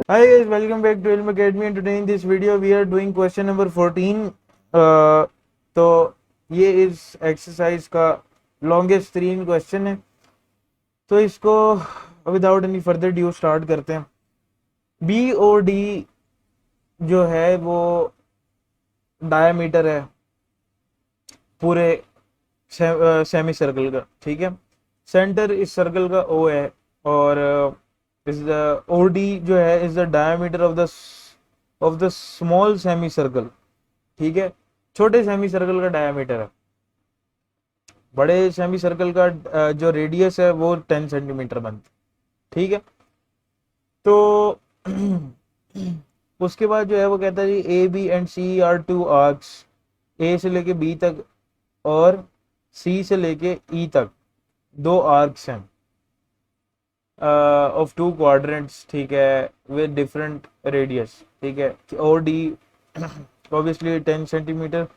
Hi guys, welcome back to Ilm Academy and today in this video we are doing question number 14. तो ये इस exercise का longest 3 question है, तो इसको without any further due start करते हैं। बी ओ डी जो है वो डायमीटर है पूरे सेमी सर्कल का, ठीक है। सेंटर इस सर्कल का ओ है और इज द ओ डी जो है is the diameter of the small semi circle, ठीक है। छोटे सेमी सर्कल का डायमीटर है, बड़े सेमी सर्कल का जो रेडियस है वो 10 सेंटीमीटर बनता, ठीक है। तो उसके बाद जो है वो कहता है जी A B and C are two arcs, A से लेके बी तक और सी से लेके ई तक 2 आर्क्स हैं ऑफ 2 क्वाड्रेंट्स, ठीक है, विद डिफरेंट रेडियस, ठीक है। ओ डी ऑब्वियसली 10 सेंटीमीटर,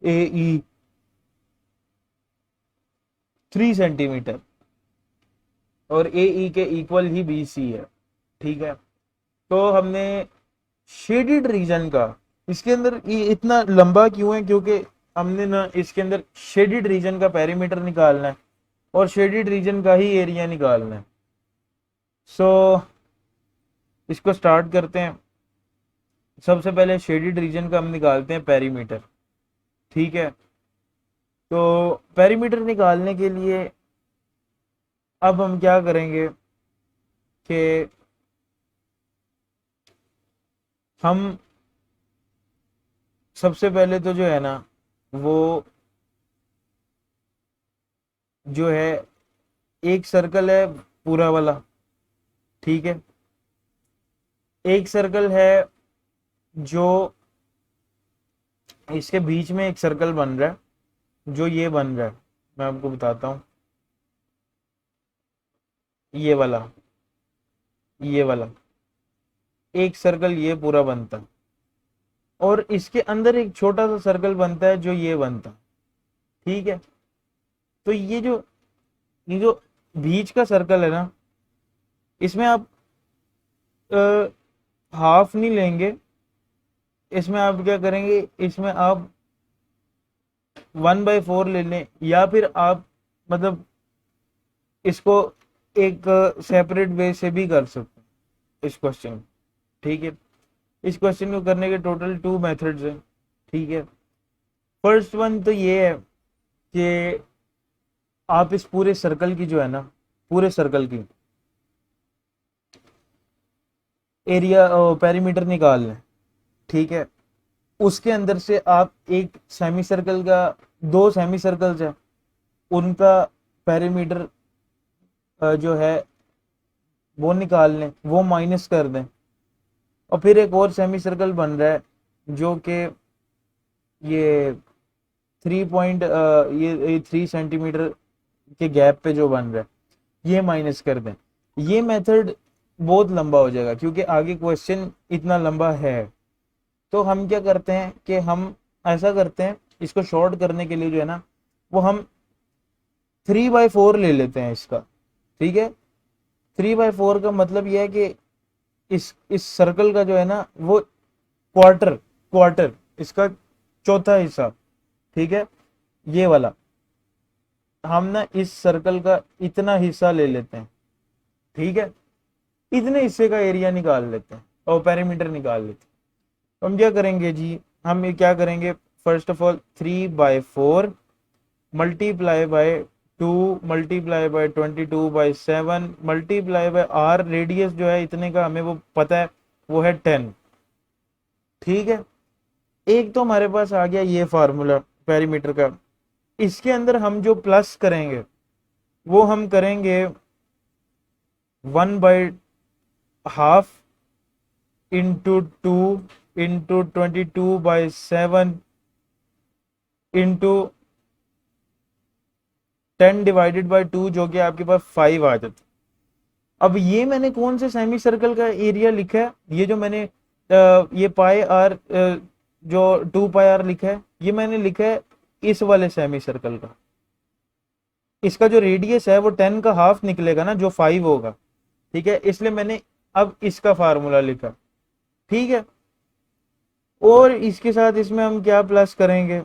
ए ई 3 सेंटीमीटर और ए ई के इक्वल ही बी सी है, ठीक है। तो हमने शेडेड रीजन का, इसके अंदर ये इतना लंबा क्यों है, क्योंकि हमने ना इसके अंदर शेडेड रीजन का पेरीमीटर निकालना है और शेडेड रीजन का ही एरिया निकालना है। सो इसको स्टार्ट करते हैं। सबसे पहले शेडेड रीजन का हम निकालते हैं पेरीमीटर, ठीक है। तो पेरीमीटर निकालने के लिए अब हम क्या करेंगे कि हम सबसे पहले तो जो है ना वो जो है एक सर्कल है पूरा वाला, ठीक है। एक सर्कल है जो इसके बीच में एक सर्कल बन रहा है, जो ये बन रहा है, मैं आपको बताता हूं। ये वाला एक सर्कल ये पूरा बनता है और इसके अंदर एक छोटा सा सर्कल बनता है जो ये बनता, ठीक है। तो ये जो बीच का सर्कल है ना, इसमें आप हाफ नहीं लेंगे, इसमें आप क्या करेंगे, इसमें आप 1/4 ले लें या फिर आप मतलब इसको एक सेपरेट वे से भी कर सकते हैं इस क्वेश्चन, ठीक है। इस क्वेश्चन को करने के टोटल 2 मेथड्स हैं, ठीक है। फर्स्ट वन तो ये है कि आप इस पूरे सर्कल की जो है ना, पूरे सर्कल की एरिया पेरीमीटर निकाल लें, ठीक है। उसके अंदर से आप एक सेमी सर्कल का, 2 सेमी सर्कल्स है उनका पेरीमीटर जो है वो निकाल लें, वो माइनस कर दें और फिर एक और सेमी सर्कल बन रहा है जो कि ये 3 सेंटीमीटर के गैप पे जो बन रहा है, ये माइनस कर दें। ये मेथड बहुत लंबा हो जाएगा क्योंकि आगे क्वेश्चन इतना लंबा है। तो हम क्या करते हैं कि हम ऐसा करते हैं, इसको शॉर्ट करने के लिए जो है ना वो हम 3/4 ले लेते हैं इसका, ठीक है। 3/4 का मतलब यह है कि इस सर्कल का जो है ना वो क्वार्टर क्वार्टर इसका चौथा हिस्सा, ठीक है। ये वाला हम ना इस सर्कल का इतना हिस्सा ले लेते हैं, ठीक है। इतने हिस्से का एरिया निकाल लेते हैं और पेरीमीटर निकाल लेते हैं। तो हम क्या करेंगे जी, हम ये क्या करेंगे, first of all 3/4 multiply by 2 multiply by 22/7 multiply by r, radius जो है इतने का हमें वो पता है, वो है 10, ठीक है। एक तो हमारे पास आ गया ये फार्मूला पेरीमीटर का। इसके अंदर हम जो प्लस करेंगे वो हम करेंगे 1/2 into 2 into 22/7 into 10 divided by 2 जो कि आपके पास 5 आ जाता। अब ये मैंने कौन से सेमी सर्कल का एरिया लिखा है, ये जो मैंने ये पाई आर जो 2πr लिखा है, ये मैंने लिखा है इस वाले सेमी सर्कल का। इसका जो रेडियस है वो 10 का हाफ निकलेगा ना, जो 5 होगा, ठीक है। इसलिए मैंने अब इसका फार्मूला लिखा, ठीक है। और इसके साथ इसमें हम क्या प्लस करेंगे,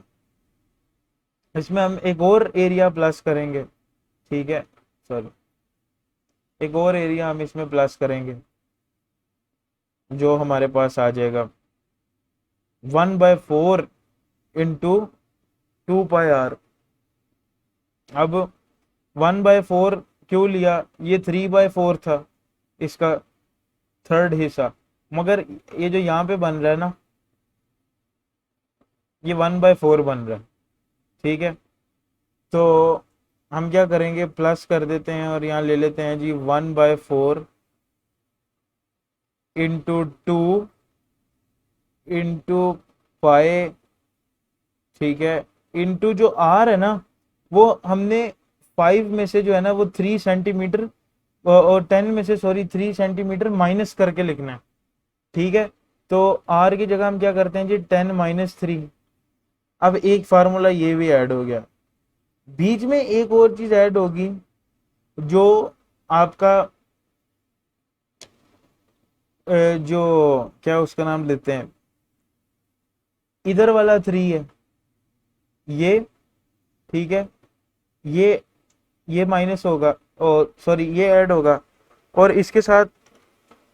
इसमें हम एक और एरिया प्लस करेंगे, ठीक है, सॉरी, एक और एरिया हम इसमें प्लस करेंगे, जो हमारे पास आ जाएगा 1/4 इंटू 2πr। अब 1/4 क्यों लिया, ये 3/4 था इसका थर्ड हिस्सा, मगर ये जो यहाँ पे बन रहा है ना, ये 1/4 बन रहा है, ठीक है। तो हम क्या करेंगे, प्लस कर देते हैं और यहाँ ले लेते हैं जी 1/4 इंटू 2 इंटू पाए, ठीक है, इंटू जो आर है ना, वो हमने 5 में से जो है ना वो 3 सेंटीमीटर और 10 में से सॉरी 3 सेंटीमीटर माइनस करके लिखना है, ठीक है। तो आर की जगह हम क्या करते हैं जी 10-3। अब एक फार्मूला ये भी ऐड हो गया, बीच में एक और चीज ऐड होगी, जो आपका जो क्या उसका नाम लेते हैं, इधर वाला 3 है ये, ठीक है, ये माइनस होगा और सॉरी ये ऐड होगा, और इसके साथ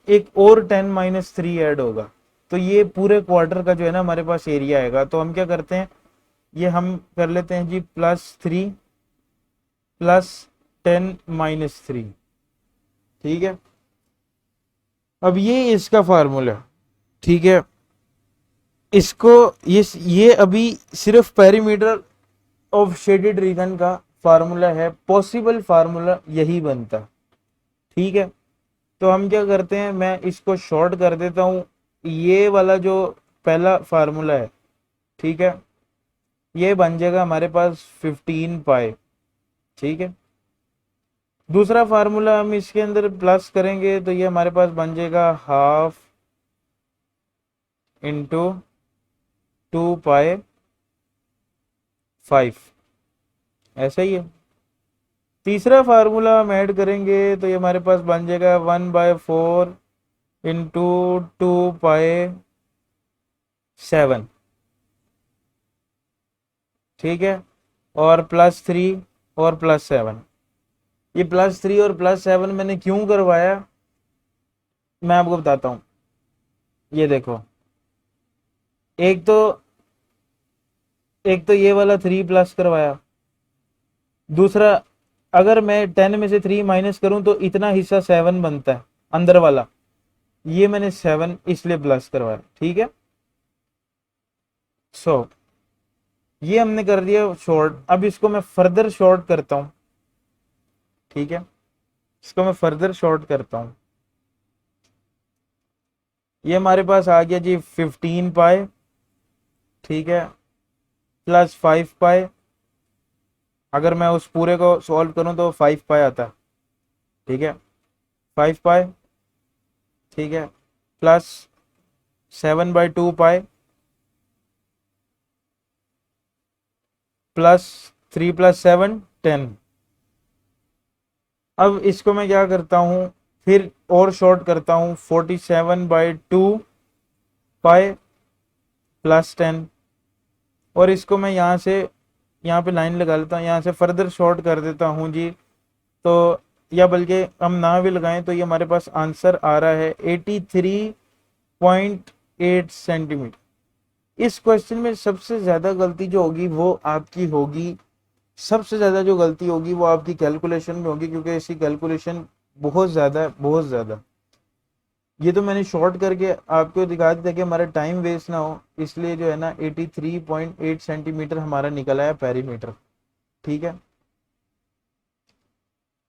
एक और 10-3 ऐड होगा, तो ये पूरे क्वार्टर का जो है ना हमारे पास एरिया आएगा। तो हम क्या करते हैं, ये हम कर लेते हैं जी +3 + 10-3, ठीक है। अब ये इसका फार्मूला, ठीक है, इसको ये अभी सिर्फ पेरीमीटर ऑफ शेडेड रीजन का फार्मूला है, पॉसिबल फार्मूला यही बनता, ठीक है। तो हम क्या करते हैं, मैं इसको शॉर्ट कर देता हूं, ये वाला जो पहला फार्मूला है, ठीक है, ये बन जाएगा हमारे पास 15π, ठीक है। दूसरा फार्मूला हम इसके अंदर प्लस करेंगे तो ये हमारे पास बन जाएगा 1/2 इंटू 2π5, ऐसा ही है। तीसरा फार्मूला हम ऐड करेंगे तो ये हमारे पास बन जाएगा 1/4 इंटू 2π7, ठीक है, और +3 और +7। ये +3 और +7 मैंने क्यों करवाया, मैं आपको बताता हूं। ये देखो, एक तो ये वाला 3 प्लस करवाया, दूसरा अगर मैं 10 में से 3 माइनस करूं तो इतना हिस्सा 7 बनता है अंदर वाला, ये मैंने 7 इसलिए प्लस करवाया, ठीक है। सो ये हमने कर दिया शॉर्ट। अब इसको मैं फर्दर शॉर्ट करता हूं, ठीक है, इसको मैं फर्दर शॉर्ट करता हूं। ये हमारे पास आ गया जी 15π, ठीक है, +5π। अगर मैं उस पूरे को सॉल्व करूं तो 5π आता है, ठीक है, 5π, ठीक है, +7/2π +3 + 7 10। अब इसको मैं क्या करता हूं, फिर और शॉर्ट करता हूं, 47/2π +10, और इसको मैं यहाँ से यहाँ पे लाइन लगा लेता हूँ, यहाँ से फर्दर शॉर्ट कर देता हूँ जी। तो या बल्कि हम ना भी लगाएं तो ये हमारे पास आंसर आ रहा है 83.8 सेंटीमीटर। इस क्वेश्चन में सबसे ज्यादा गलती जो होगी वो आपकी होगी, सबसे ज्यादा जो गलती होगी वो आपकी कैलकुलेशन में होगी, क्योंकि इसकी कैलकुलेशन बहुत ज्यादा है, बहुत ज्यादा। ये तो मैंने शॉर्ट करके आपको दिखा दिया कि हमारा टाइम वेस्ट ना हो, इसलिए जो है ना 83.8 सेंटीमीटर हमारा निकला है पेरीमीटर, ठीक है।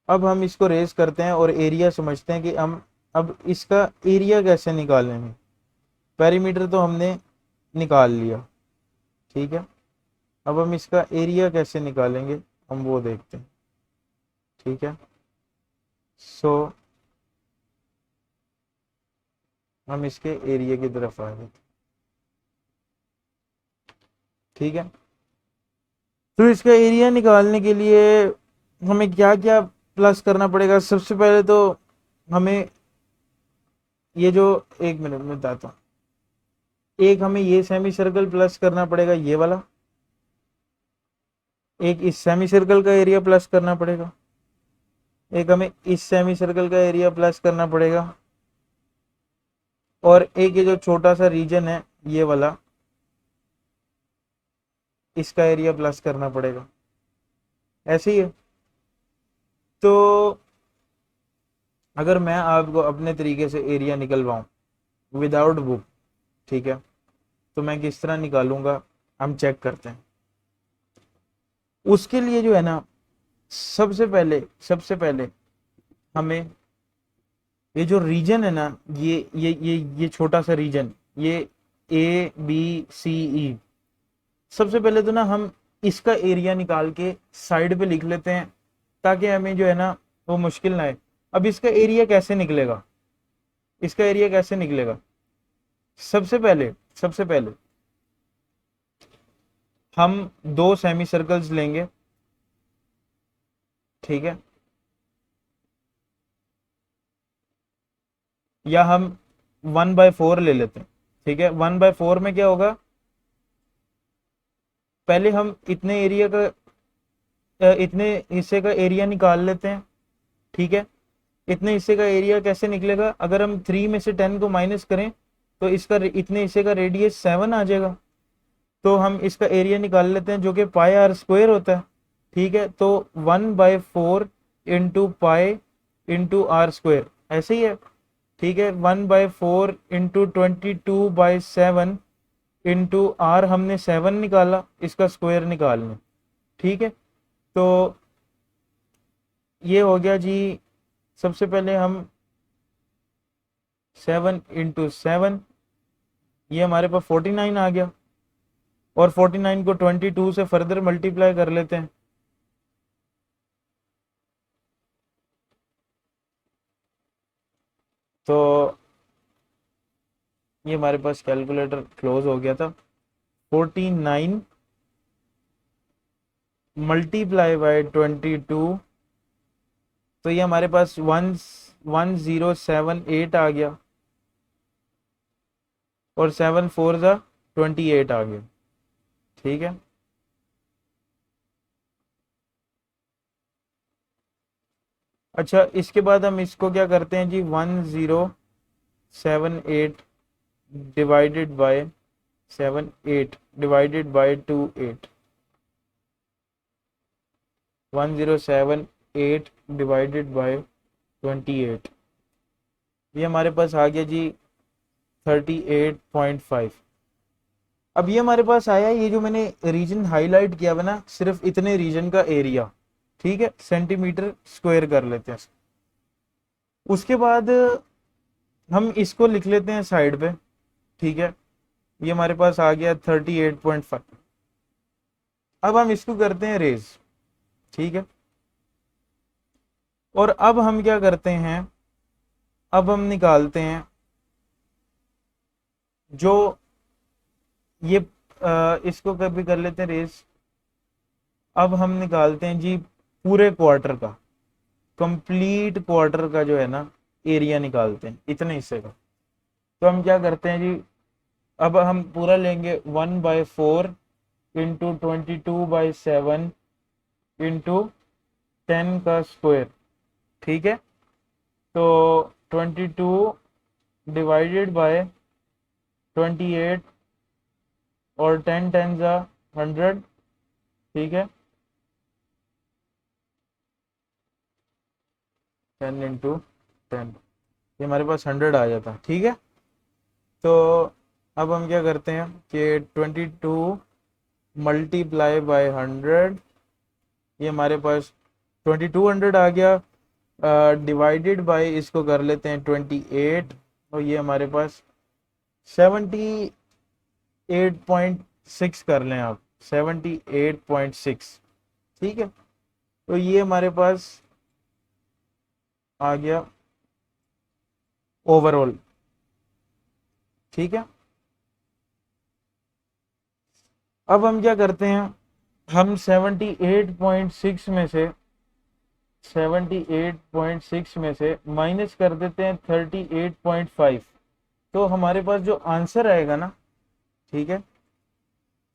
अब हम इसको रेस करते हैं और एरिया समझते हैं कि हम अब इसका एरिया कैसे निकालेंगे। पेरीमीटर तो हमने निकाल लिया, ठीक है, अब हम इसका एरिया कैसे निकालेंगे हम वो देखते हैं, ठीक है। सो हम इसके एरिया की तरफ आ गए, ठीक है। तो इसका एरिया निकालने के लिए हमें क्या क्या प्लस करना पड़ेगा, सबसे पहले तो हमें ये जो, एक मिनट में बताता हूँ, एक हमें ये सेमी सर्कल प्लस करना पड़ेगा ये वाला, एक इस सेमी सर्कल का एरिया प्लस करना पड़ेगा, एक हमें इस सेमी सर्कल का एरिया प्लस करना पड़ेगा, और एक ये जो छोटा सा रीजन है ये वाला, इसका एरिया प्लस करना पड़ेगा। ऐसे ही है। तो अगर मैं आपको अपने तरीके से एरिया निकलवाऊं विदाउट बुक, ठीक है, तो मैं किस तरह निकालूंगा, हम चेक करते हैं। उसके लिए जो है ना, सबसे पहले हमें ये जो रीजन है ना, ये छोटा सा रीजन, ये ABCE, सबसे पहले तो ना हम इसका एरिया निकाल के साइड पे लिख लेते हैं, ताकि हमें जो है ना वो मुश्किल ना आए। अब इसका एरिया कैसे निकलेगा, इसका एरिया कैसे निकलेगा, सबसे पहले हम दो सेमी सर्कल्स लेंगे, ठीक है, या हम 1/4 ले लेते हैं, ठीक है। 1/4 में क्या होगा, पहले हम इतने एरिया का इतने हिस्से का एरिया निकाल लेते हैं, ठीक है। इतने हिस्से का एरिया कैसे निकलेगा, अगर हम 3 में से 10 को माइनस करें तो इसका इतने हिस्से का रेडियस 7 आ जाएगा। तो हम इसका एरिया निकाल लेते हैं जो कि पाई आर स्क्वायर होता है, ठीक है। तो 1/4 into pi into r square, ऐसे ही है, ठीक है। 1/4 इंटू 22/7 इंटू आर, हमने 7 निकाला, इसका स्क्वायर निकालना, ठीक है। तो ये हो गया जी। सबसे पहले हम 7 × 7, ये हमारे पास 49 आ गया, और 49 को 22 से फर्दर मल्टीप्लाई कर लेते हैं। तो ये हमारे पास कैलकुलेटर क्लोज हो गया था। 49 मल्टीप्लाई बाय 22, तो ये हमारे पास 1078 आ गया, और 7 4 ज़ा 28 आ गया, ठीक है। अच्छा, इसके बाद हम इसको क्या करते हैं जी, 1078 divided by 78 divided by 28, 1078 divided by 28, ये हमारे पास आ गया जी 38.5। अब ये हमारे पास आया, ये जो मैंने रीजन हाईलाइट किया हुआ ना, सिर्फ इतने रीजन का एरिया, ठीक है, सेंटीमीटर स्क्वायर कर लेते हैं। उसके बाद हम इसको लिख लेते हैं साइड पे, ठीक है। ये हमारे पास आ गया 38.5। अब हम इसको करते हैं रेज, ठीक है। और अब हम क्या करते हैं, अब हम निकालते हैं जो ये इसको कभी कर लेते हैं रेज। अब हम निकालते हैं जी पूरे क्वार्टर का, कंप्लीट क्वार्टर का जो है ना एरिया निकालते हैं, इतने हिस्से का। तो हम क्या करते हैं जी, अब हम पूरा लेंगे 1/4 इंटू 22/7 इंटू 10 का स्क्वायर, ठीक है। तो 22 डिवाइडेड बाय 28, और 10 10 ज़ा 100, ठीक है। 10 इंटू 10, ये हमारे पास 100 आ जाता, ठीक है। तो अब हम क्या करते हैं कि 22 मल्टीप्लाई बाय 100, ये हमारे पास 2200 आ गया, डिवाइडेड बाय इसको कर लेते हैं 28, और ये हमारे पास 78.6 कर लें आप, 78.6, ठीक है। तो ये हमारे पास आ गया ओवरऑल, ठीक है। अब हम क्या करते हैं, हम 78.6 में से 78.6 में से माइनस कर देते हैं 38.5, तो हमारे पास जो आंसर आएगा ना, ठीक है,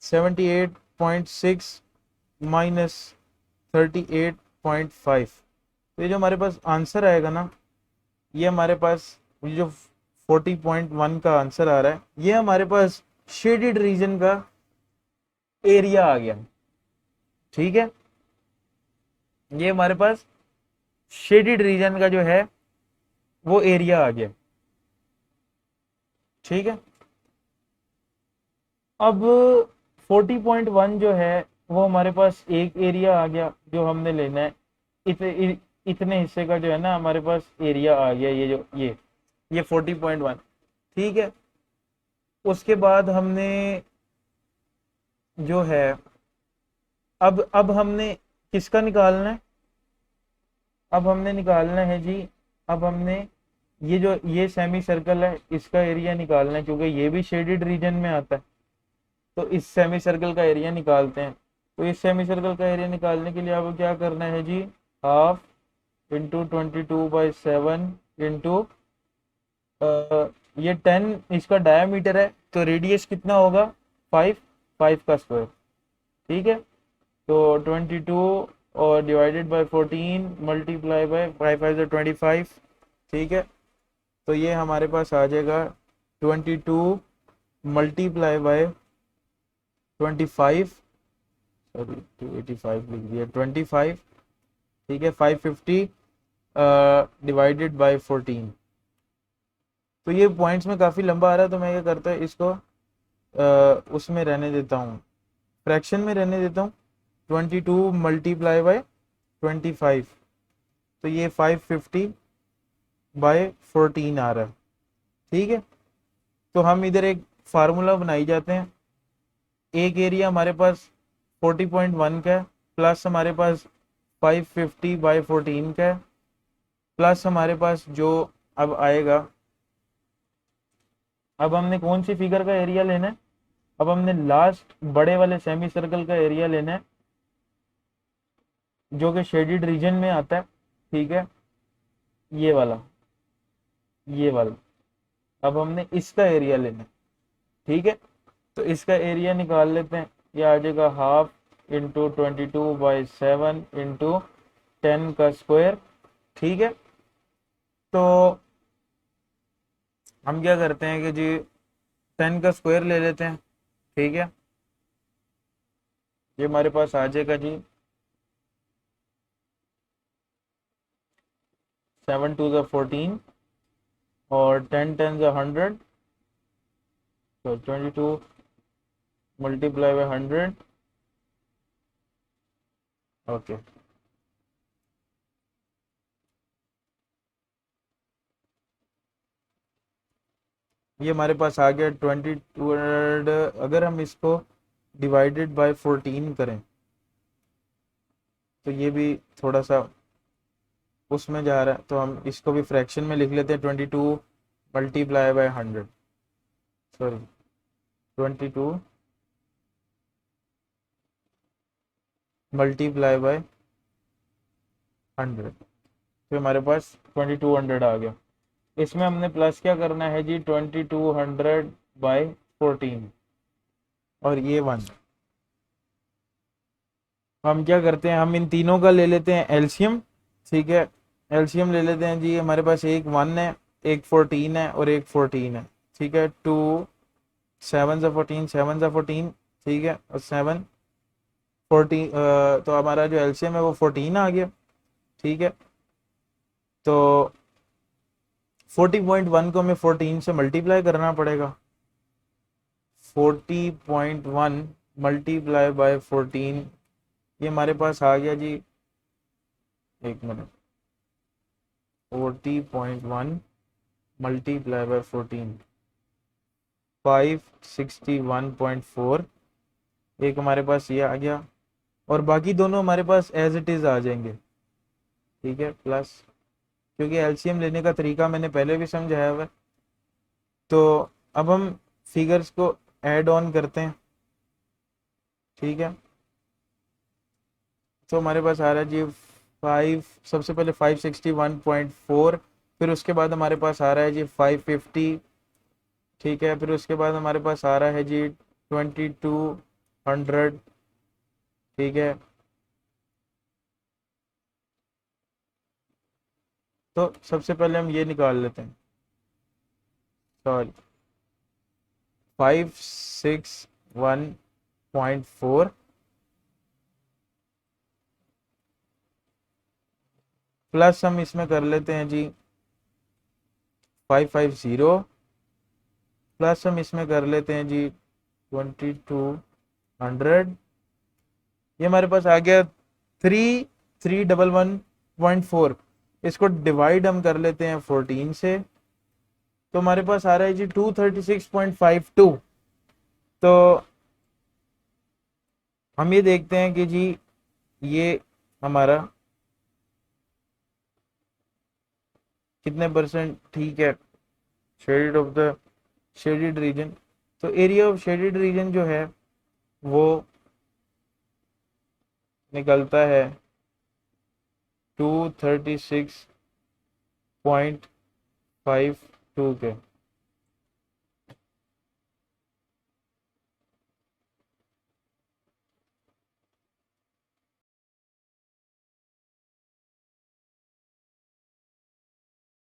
78.6 माइनस 38.5, तो ये जो हमारे पास आंसर आएगा ना, ये हमारे पास ये जो 40.1 का आंसर आ रहा है, ये हमारे पास शेडेड रीजन का एरिया आ गया। ठीक है, ये हमारे पास शेडेड रीजन का जो है वो एरिया आ गया। ठीक है, अब 40.1 जो है वो हमारे पास एक एरिया आ गया जो हमने लेना है। इतने हिस्से का जो है ना हमारे पास एरिया आ गया, ये जो ये 40.1। ठीक है, उसके बाद हमने जो है अब हमने किसका निकालना है, अब हमने निकालना है जी, अब हमने ये जो ये सेमी सर्कल है इसका एरिया निकालना है, क्योंकि ये भी शेडेड रीजन में आता है। तो इस सेमी सर्कल का एरिया निकालते हैं। तो इस सेमी सर्कल का एरिया निकालने के लिए आपको क्या करना है जी, हाफ इंटू 22/7 इंटू ये 10 इसका डायामीटर है, तो रेडियस कितना होगा 5, 5 का स्क्वायर। ठीक है, तो 22 और डिवाइडेड बाय 14 मल्टीप्लाई बाय 5 5 ठीक है, तो ये हमारे पास आ जाएगा 22 मल्टीप्लाई बाय 25, सॉरी 285 लिख दिया, 25। ठीक है, 550 डिवाइडेड बाय 14। तो ये पॉइंट्स में काफ़ी लंबा आ रहा है, तो मैं क्या करता है इसको उसमें रहने देता हूँ, फ्रैक्शन में रहने देता हूँ। 22 मल्टीप्लाई बाय 25, तो ये 550 बाय 14 आ रहा है। ठीक है, तो हम इधर एक फार्मूला बनाई जाते हैं। एक एरिया हमारे पास 40.1 का है, प्लस हमारे पास 550 बाय 14 का है, प्लस हमारे पास जो अब आएगा, अब हमने कौन सी फिगर का एरिया लेना है, अब हमने लास्ट बड़े वाले सेमी सर्कल का एरिया लेना है जो कि शेडेड रीजन में आता है। ठीक है, ये वाला, ये वाला, अब हमने इसका एरिया लेना है। ठीक है, तो इसका एरिया निकाल लेते हैं। ये आ जाएगा हाफ इंटू 22/7 इंटू 10 का स्क्वायर। ठीक है, तो हम क्या करते हैं कि जी 10 का स्क्वायर ले लेते हैं। ठीक है, ये हमारे पास आ जाएगा जी 7 2 14 और 10 10 100, तो 22 मल्टीप्लाई बाय 100। ओके, ये हमारे पास आ गया 2200। अगर हम इसको डिवाइडेड बाय 14 करें तो ये भी थोड़ा सा उसमें जा रहा है, तो हम इसको भी फ्रैक्शन में लिख लेते हैं। 22 multiply by 100, sorry 22 multiply by 100, तो हमारे पास 2200 आ गया। इसमें हमने प्लस क्या करना है जी, 2200/14 और ये 1। हम क्या करते हैं, हम इन तीनों का ले लेते हैं एलसीएम। ठीक है, एलसीएम ले लेते हैं जी, हमारे पास एक 1 है, एक 14 है और एक 14 है। ठीक है, 2 7 14 7 14, ठीक है, और 7 14, तो हमारा जो एलसीएम है वो 14 आ गया। ठीक है, तो 40.1 को हमें 14 से मल्टीप्लाई करना पड़ेगा। 40.1 मल्टीप्लाई बाय 14, ये हमारे पास आ गया जी, एक मिनट, 40.1 मल्टीप्लाई बाय 14, 561.4, एक हमारे पास ये आ गया, और बाकी दोनों हमारे पास एज इट इज आ जाएंगे। ठीक है, प्लस, क्योंकि एलसीएम लेने का तरीका मैंने पहले भी समझाया हुआ है। तो अब हम फिगर्स को ऐड ऑन करते हैं। ठीक है, तो हमारे पास आ रहा है जी सबसे पहले 561.4, फिर उसके बाद हमारे पास आ रहा है जी 550, ठीक है, फिर उसके बाद हमारे पास आ रहा है जी 2200, ठीक है। तो सबसे पहले हम ये निकाल लेते हैं, सॉरी 561.4 प्लस हम इसमें कर लेते हैं जी 550, प्लस हम इसमें कर लेते हैं जी 2200। ये हमारे पास आ गया 3311.4। इसको डिवाइड हम कर लेते हैं 14 से, तो हमारे पास आ रहा है जी 236.52। तो हम ये देखते हैं कि जी ये हमारा कितने परसेंट ठीक है, shaded of the shaded region. तो एरिया ऑफ शेडेड रीजन जो है वो निकलता है 236.52 के।